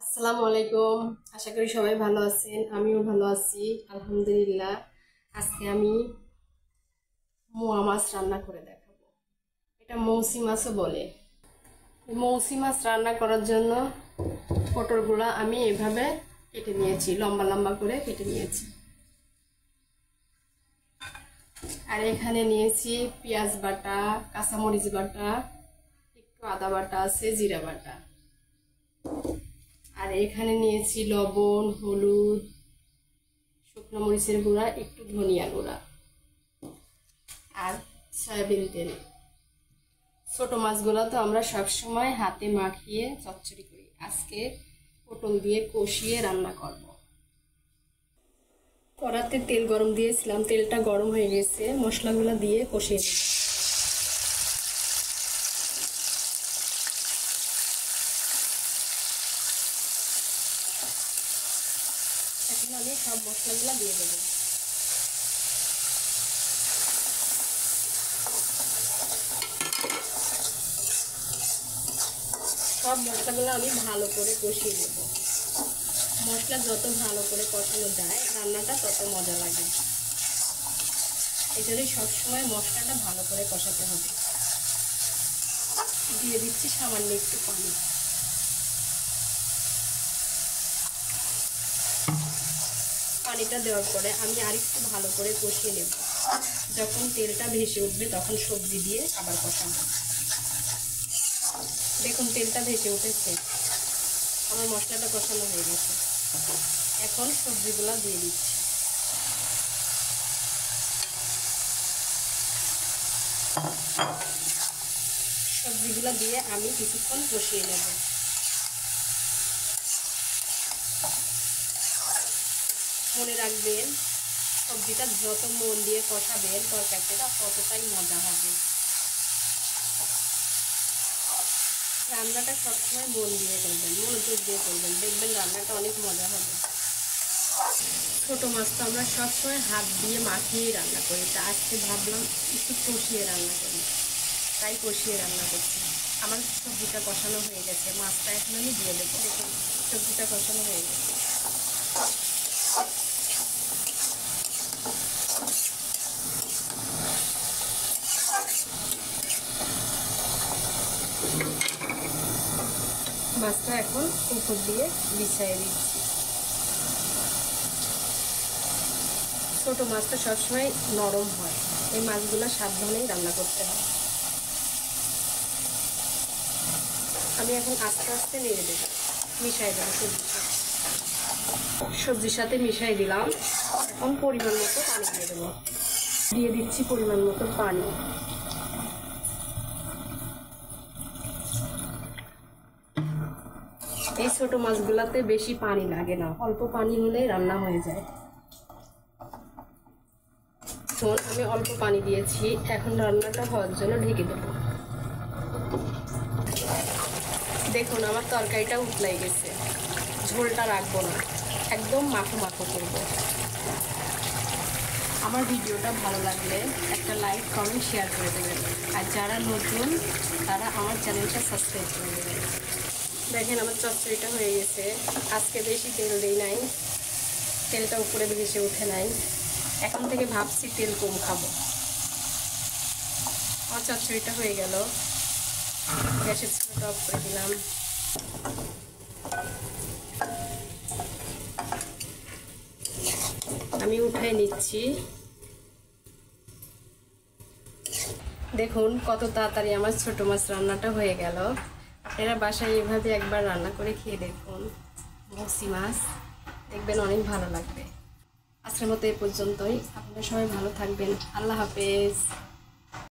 আসসালামু আলাইকুম। আশা করি সবাই ভালো আছেন, আমিও ভালো আছি আলহামদুলিল্লাহ। আজকে আমি মোয়া মাছ রান্না করে দেখাবো। এটা মৌসি মাছও বলে। মৌসি মাছ রান্না করার জন্য পটলগুলো আমি এভাবে কেটে নিয়েছি, লম্বা লম্বা করে কেটে নিয়েছি। আর এখানে নিয়েছি পেঁয়াজ বাটা, কাঁচামরিচ বাটা, একটু আদা বাটা আছে, জিরা বাটা। আর এখানে নিয়েছি লবণ, হলুদ, শুকনো মরিচের গুঁড়া, একটু ধনিয়া গুঁড়া আর সয়াবিন তেল। ছোট মাছগুলো তো আমরা সবসময় হাতে মাখিয়ে চচ্চড়ি করি, আজকে পটল দিয়ে কষিয়ে রান্না করব। কড়াতে তেল গরম দিয়েছিলাম, তেলটা গরম হয়ে গেছে, মশলাগুলো দিয়ে কষিয়ে নেব। এখন আমি সব মশলাগুলো দিয়ে দেবো। সব মশলাগুলো আমি ভালো করে কষিয়ে নেব। মশলা যত ভালো করে কষানো যায় রান্নাটা তত মজা লাগে। এই জন্যই সবসময় মশলাটা ভালো করে কষাতে হবে। দিয়ে দিচ্ছি সামান্য একটু পানি। পানিটা দেওয়ার পরে আমি আরেকটু ভালো করে কষিয়ে নেব। যখন তেলটা ভেসে উঠবে তখন সবজি দিয়ে আবার কষাবো। দেখুন তেলটা ভেসে উঠেছে, আমার মশলাটা কষানো হয়ে গেছে। এখন সবজিগুলো দিয়ে দিচ্ছি। সবজিগুলো দিয়ে আমি কিছুক্ষণ কষিয়ে নেব। মনে রাখবেন, সবজিটা যত মন দিয়ে কষাবেন তরকারিটা ততটাই মজা হবে। রান্নাটা সবসময় মন দিয়ে করবেন, মনোযোগ দিয়ে করবেন, দেখবেন রান্নাটা অনেক মজা হবে। ছোটো মাছ তো আমরা সবসময় হাত দিয়ে মাখিয়েই রান্না করি, তা আজকে ভাবলাম একটু কষিয়ে রান্না করি, তাই কষিয়ে রান্না করছি। আমার সবজিটা কষানো হয়ে গেছে, মাছটা এখন আমি দিয়ে দেবো। দেখুন সবজিটা কষানো হয়ে গেছে। মাছটা এখন উপর দিয়ে বিছিয়ে দিচ্ছি। ছোটো মাছটা সবসময় নরম হয়, এই মাছগুলো সাবধানেই রান্না করতে হয়। আমি এখন আস্তে আস্তে নেড়ে দেবো, মিশাই দেবো সবজির সাথে মিশাই দিলাম। এখন পরিমাণ মতো পানি দিয়ে দেবো। দিয়ে দিচ্ছি পরিমাণ মতো পানি। এই ছোট মাছগুলাতে বেশি পানি লাগে না, অল্প পানি হলেই রান্না হয়ে যায়। আমি অল্প পানি দিয়েছি, এখন রান্নাটা হওয়ার জন্য ঢেকে দেবো। দেখুন আমার তরকারিটা উতলাই গেছে, ঝোলটা রাখবো না, একদম মাখো মাখো করবো। আমার ভিডিওটা ভালো লাগলে একটা লাইক, কমেন্ট, শেয়ার করে দেবেন। আর যারা নতুন তারা আমার চ্যানেলটা সাবস্ক্রাইব করে দেবেন। দেখেন আমার চচ্চড়িটা হয়ে গেছে। আজকে বেশি তেল দিই নাই, তেলটা উপরে ভেসে উঠে নাই। এখন থেকে ভাবছি তেল কম খাবো। আমার চচ্চড়িটা হয়ে গেল, গ্যাসের চুলাটা অফ করে দিলাম। আমি উঠাই নিচ্ছি। দেখুন কত তাড়াতাড়ি আমার ছোট মাছ রান্নাটা হয়ে গেল। আপনারা বাসায় এভাবে একবার রান্না করে খেয়ে দেখুন মৌসি মাছ, দেখবেন অনেক ভালো লাগবে। আজকের মতো এই পর্যন্তই। আপনারা সবাই ভালো থাকবেন। আল্লাহ হাফেজ।